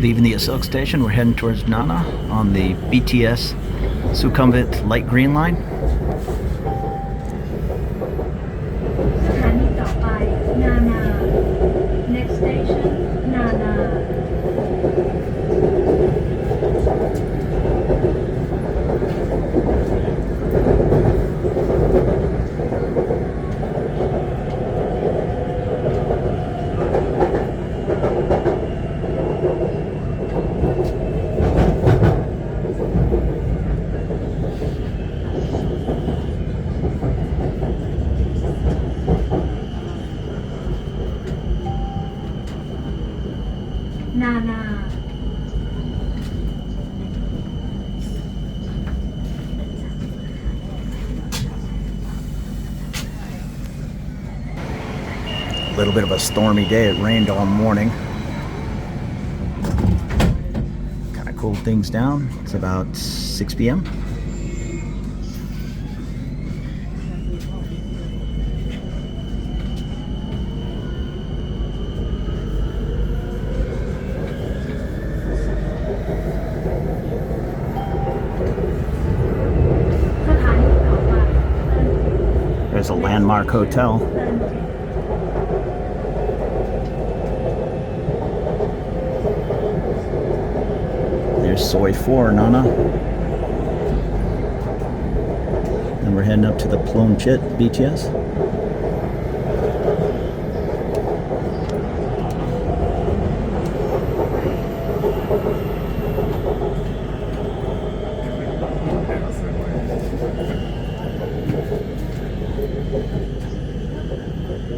Leaving the Asoke station, we're heading towards Nana on the BTS Sukhumvit light green line. สถานีต่อไปนานา Next station นานา นานา A little bit of a stormy day. It rained all morning. Kind of cooled things down. It's about 6 p.m. There's a landmark hotel. There's Soi 4, Nana. And we're heading up to the Plon Chit BTS.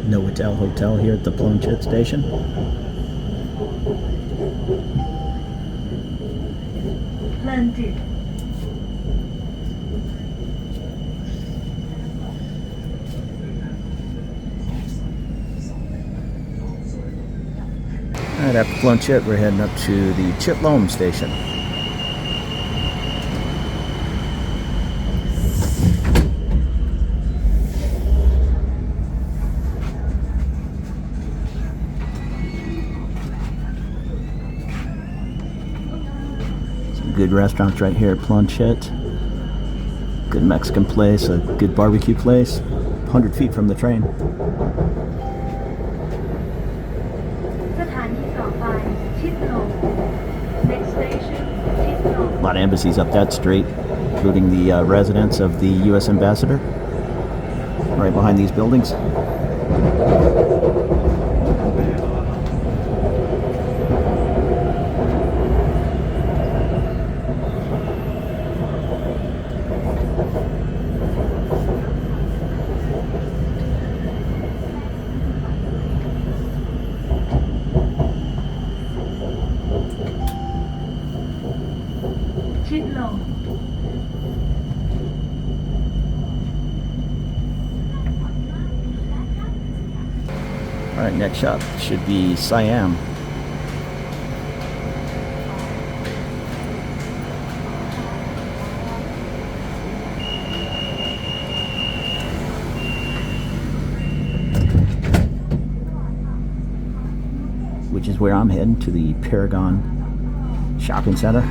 Novotel Hotel here at the Plon Chit station. เพลินจิต Alright, after Plon Chit, we're heading up to the Chitlom station. Good restaurants right here at Plon Chit. Good Mexican place, a good barbecue place, 100 feet from the train. สถานีต่อไปชิดลม Next station ชิดลม A lot of embassies up that street, including the residence of the U.S. ambassador, right behind these buildings. Alright, next shop should be Siam. Which is where I'm heading, to the Paragon Shopping Center.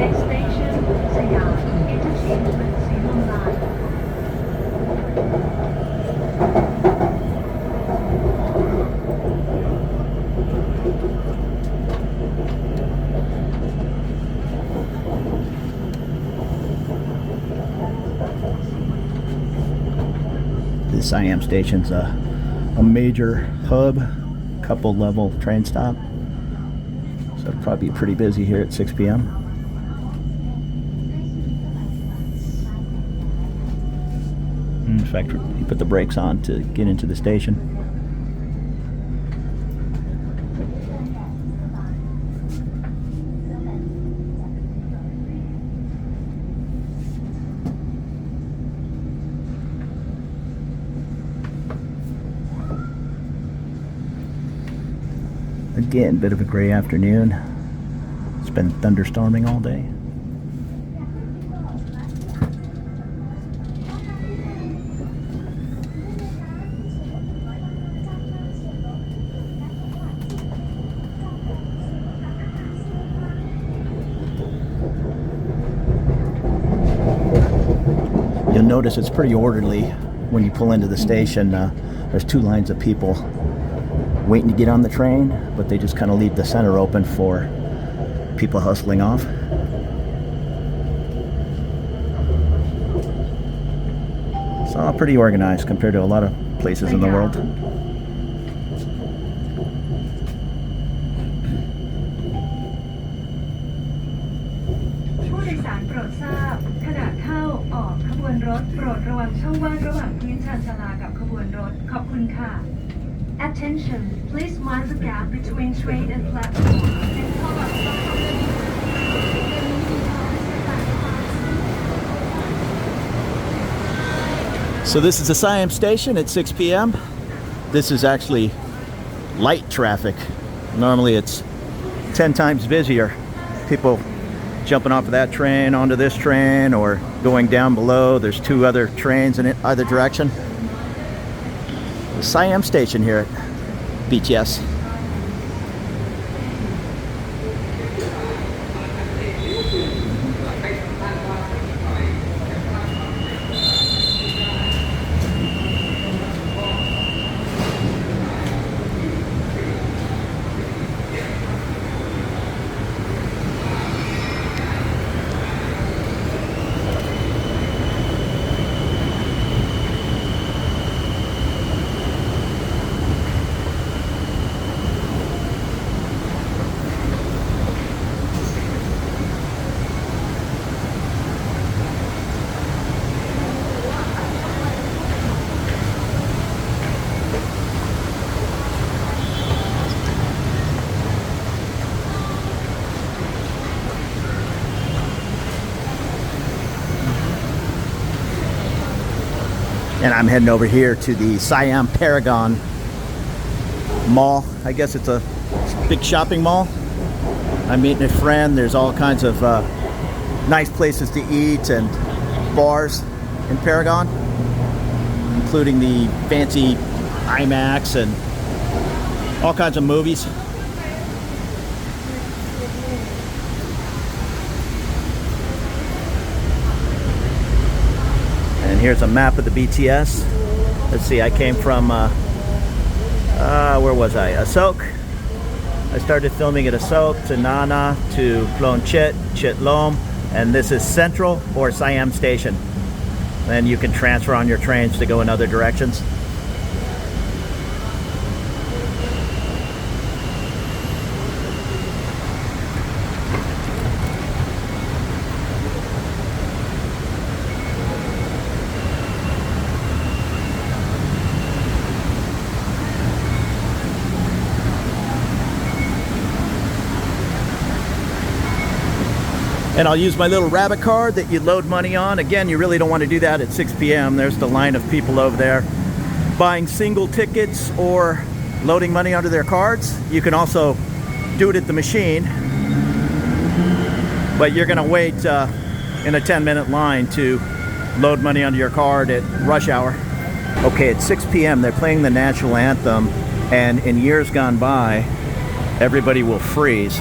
Next station สยาม Interchange with Siam Line The Siam station's a major hub, couple level train stop, so it'll probably be pretty busy here at 6 p.m. In fact, he put the brakes on to get into the station. Again, bit of a gray afternoon. It's been thunderstorming all day. You'll notice it's pretty orderly when you pull into the station. There's two lines of people waiting to get on the train, but they just kind of leave the center open for people hustling off. It's all pretty organized compared to a lot of places in the world. ผู้โดยสารโปรดทราบขณะเข้าออกขบวนรถโปรดระวังช่องว่างระหว่างพื้นชานชาลากับขบวนรถขอบคุณค่ะ Attention, please mind the gap between train and platform. So this is the Siam station at 6 p.m. This is actually light traffic. Normally it's 10 times busier. People jumping off of that train onto this train or going down below. There's two other trains in either direction. The Siam station here at BTS. And I'm heading over here to the Siam Paragon Mall. I guess it's a big shopping mall. I'm meeting a friend. There's all kinds of nice places to eat and bars in Paragon, including the fancy IMAX and all kinds of movies. And here's a map of the BTS. Let's see, I came from, where was I? Asoke. I started filming at Asoke, to Nana, to Plon Chit, Chit Lom, and this is Central or Siam Station. Then you can transfer on your trains to go in other directions. And I'll use my little rabbit card that you load money on. Again, you really don't want to do that at 6 p.m. There's the line of people over there buying single tickets or loading money onto their cards. You can also do it at the machine, but you're going to wait in a 10-minute line to load money onto your card at rush hour. Okay, at 6 p.m. they're playing the national anthem, and in years gone by, everybody will freeze.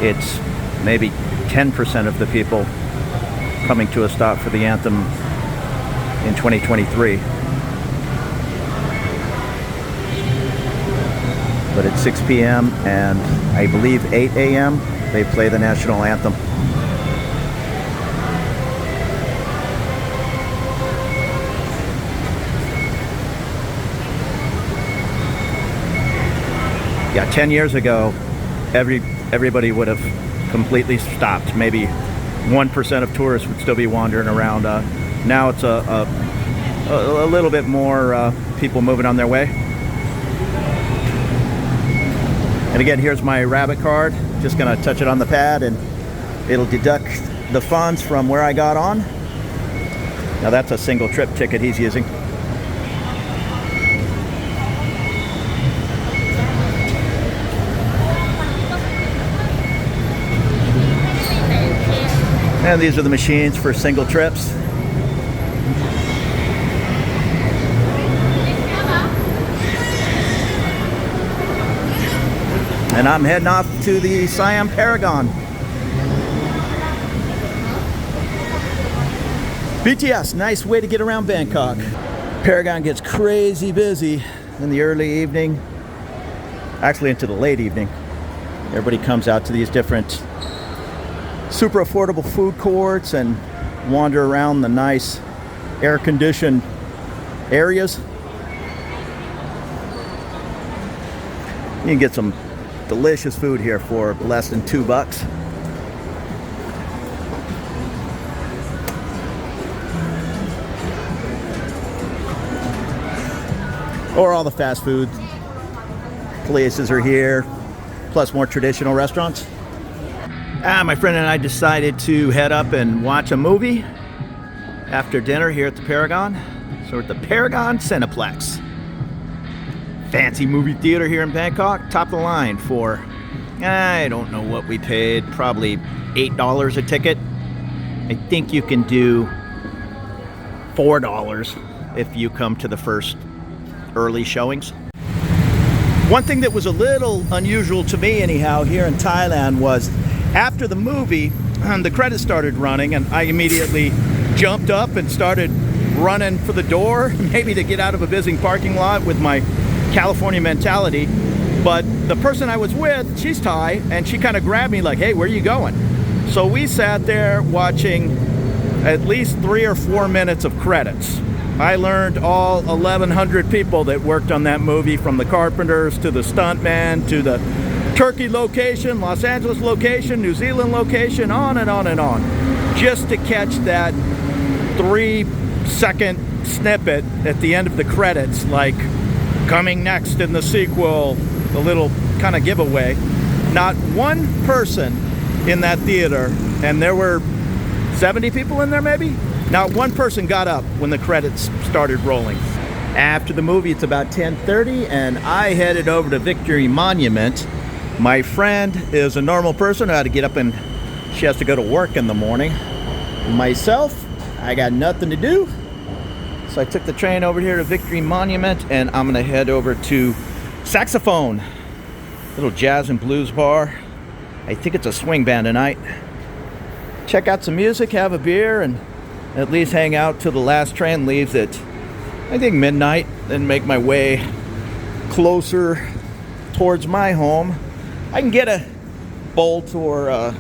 It's maybe 10% of the people coming to a stop for the anthem in 2023. But at 6 p.m. and I believe 8 a.m. they play the national anthem. Yeah, 10 years ago, everybody would have completely stopped. Maybe 1% of tourists would still be wandering around. Now it's a little bit more people moving on their way. And again, here's my rabbit card. Just gonna touch it on the pad and it'll deduct the funds from where I got on. Now that's a single trip ticket he's using. And these are the machines for single trips. And I'm heading off to the Siam Paragon. BTS, nice way to get around Bangkok. Paragon gets crazy busy in the early evening, actually into the late evening. Everybody comes out to these different super affordable food courts and wander around the nice air-conditioned areas. You can get some delicious food here for less than $2. Or all the fast food places are here, plus more traditional restaurants. My friend and I decided to head up and watch a movie after dinner here at the Paragon. So we're at the Paragon Cineplex. Fancy movie theater here in Bangkok, top of the line for, I don't know what we paid, probably $8 a ticket. I think you can do $4 if you come to the first early showings. One thing that was a little unusual to me anyhow here in Thailand was after the movie, the credits started running and I immediately jumped up and started running for the door, maybe to get out of a busy parking lot with my California mentality. But the person I was with, she's Thai, and she kind of grabbed me like, hey, where are you going? So we sat there watching at least 3 or 4 minutes of credits. I learned all 1,100 people that worked on that movie, from the carpenters to the stuntman to the Turkey location, Los Angeles location, New Zealand location, on and on and on, just to catch that 3-second snippet at the end of the credits, like coming next in the sequel, the little kind of giveaway. Not one person in that theater, and there were 70 people in there maybe, not one person got up when the credits started rolling. After the movie, it's about 10:30, and I headed over to Victory Monument. My friend is a normal person who had to get up and she has to go to work in the morning. Myself, I got nothing to do. So I took the train over here to Victory Monument, and I'm gonna head over to Saxophone, little jazz and blues bar. I think it's a swing band tonight. Check out some music, have a beer, and at least hang out till the last train leaves at, I think, midnight, then make my way closer towards my home. I can get a Bolt or a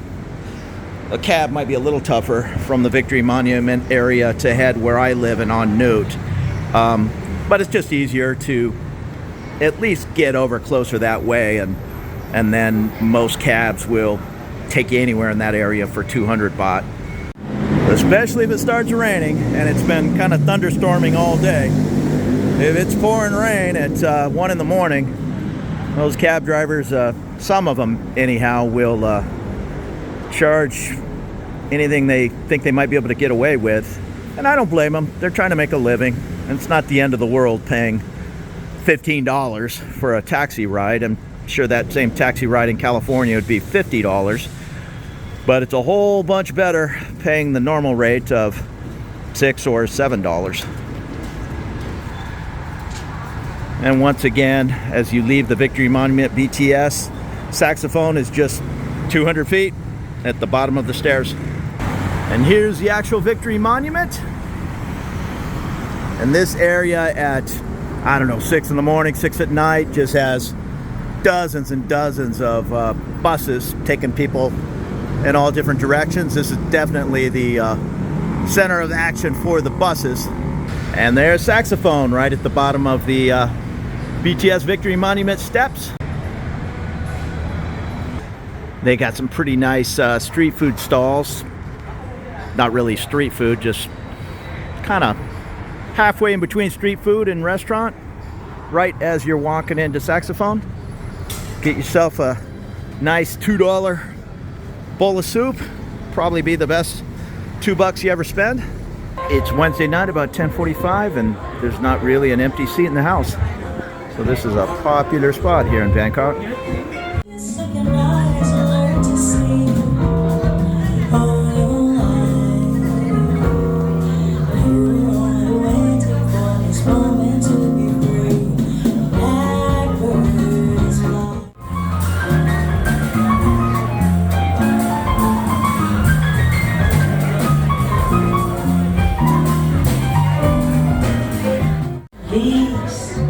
cab, might be a little tougher from the Victory Monument area to head where I live and en route. But it's just easier to at least get over closer that way, and then most cabs will take you anywhere in that area for 200 baht. Especially if it starts raining, and it's been kind of thunderstorming all day. If it's pouring rain at 1 in the morning, those cab drivers, some of them anyhow, will charge anything they think they might be able to get away with. And I don't blame them. They're trying to make a living, and it's not the end of the world paying $15 for a taxi ride. I'm sure that same taxi ride in California would be $50. But it's a whole bunch better paying the normal rate of $6 or $7. And once again, as you leave the Victory Monument BTS, Saxophone is just 200 feet at the bottom of the stairs. And here's the actual Victory Monument. And this area at, I don't know, 6 in the morning, 6 at night, just has dozens and dozens of buses taking people in all different directions. This is definitely the center of action for the buses. And there's Saxophone right at the bottom of the BTS Victory Monument steps. They got some pretty nice street food stalls. Not really street food, just kind of halfway in between street food and restaurant, right as you're walking into Saxophone. Get yourself a nice $2 bowl of soup. Probably be the best $2 you ever spend. It's Wednesday night about 10:45, and there's not really an empty seat in the house. So this is a popular spot here in Bangkok. Please